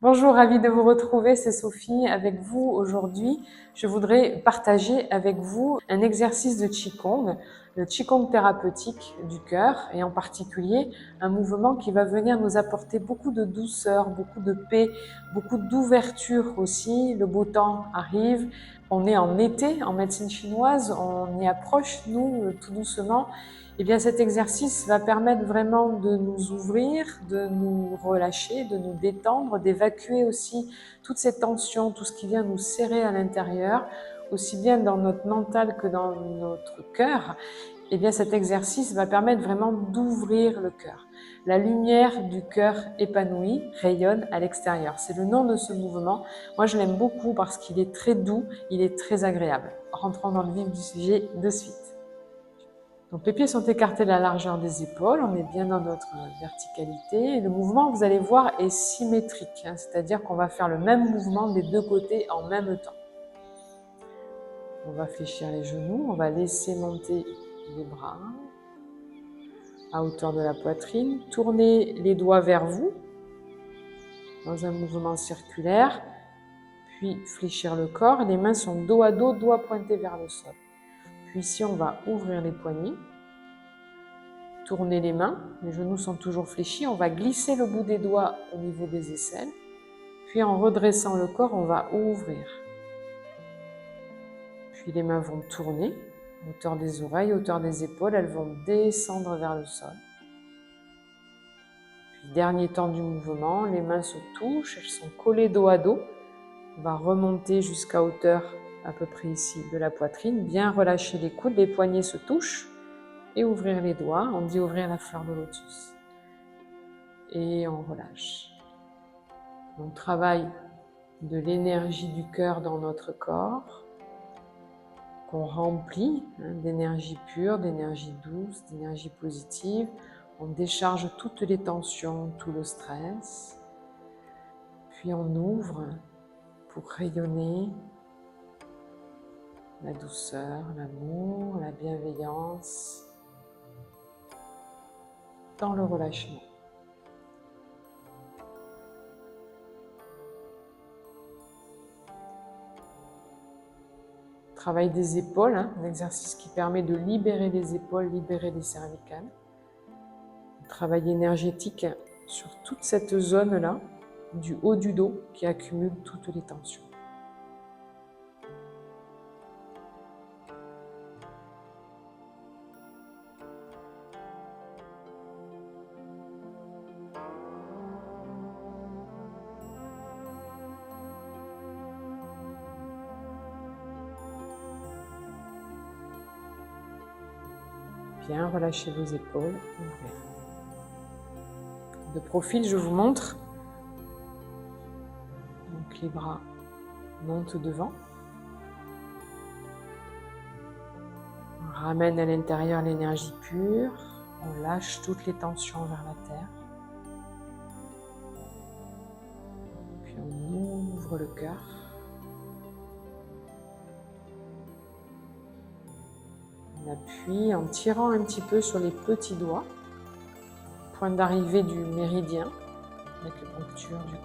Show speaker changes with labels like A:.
A: Bonjour, ravie de vous retrouver, c'est Sophie avec vous aujourd'hui. Je voudrais partager avec vous un exercice de Qigong, le Qigong thérapeutique du cœur et en particulier un mouvement qui va venir nous apporter beaucoup de douceur, beaucoup de paix, beaucoup d'ouverture aussi. Le beau temps arrive, on est en été en médecine chinoise, on y approche nous tout doucement. Eh bien, cet exercice va permettre vraiment de nous ouvrir, de nous relâcher, de nous détendre, d'évacuer aussi toutes ces tensions, tout ce qui vient nous serrer à l'intérieur, aussi bien dans notre mental que dans notre cœur. Eh bien, cet exercice va permettre vraiment d'ouvrir le cœur. La lumière du cœur épanoui rayonne à l'extérieur. C'est le nom de ce mouvement. Moi, je l'aime beaucoup parce qu'il est très doux, il est très agréable. Rentrons dans le vif du sujet de suite. Donc les pieds sont écartés de la largeur des épaules, on est bien dans notre verticalité. Et le mouvement, vous allez voir, est symétrique, c'est-à-dire qu'on va faire le même mouvement des deux côtés en même temps. On va fléchir les genoux, on va laisser monter les bras à hauteur de la poitrine. Tournez les doigts vers vous dans un mouvement circulaire, puis fléchir le corps. Les mains sont dos à dos, doigts pointés vers le sol. Puis ici, on va ouvrir les poignets. Tourner les mains, les genoux sont toujours fléchis, on va glisser le bout des doigts au niveau des aisselles, puis en redressant le corps, on va ouvrir. Puis les mains vont tourner, hauteur des oreilles, hauteur des épaules, elles vont descendre vers le sol. Puis dernier temps du mouvement, les mains se touchent, elles sont collées dos à dos, on va remonter jusqu'à hauteur à peu près ici de la poitrine, bien relâcher les coudes, les poignets se touchent, et ouvrir les doigts, on dit ouvrir la fleur de lotus. Et on relâche. On travaille de l'énergie du cœur dans notre corps, qu'on remplit d'énergie pure, d'énergie douce, d'énergie positive. On décharge toutes les tensions, tout le stress. Puis on ouvre pour rayonner la douceur, l'amour, la bienveillance dans le relâchement. Travail des épaules, un exercice qui permet de libérer les épaules, libérer les cervicales. Travail énergétique sur toute cette zone-là, du haut du dos, qui accumule toutes les tensions. Bien, relâchez vos épaules, ouvrez. De profil, je vous montre. Donc les bras montent devant. On ramène à l'intérieur l'énergie pure. On lâche toutes les tensions vers la terre. Puis on ouvre le cœur. On appuie en tirant un petit peu sur les petits doigts. Point d'arrivée du méridien, l'acupuncture du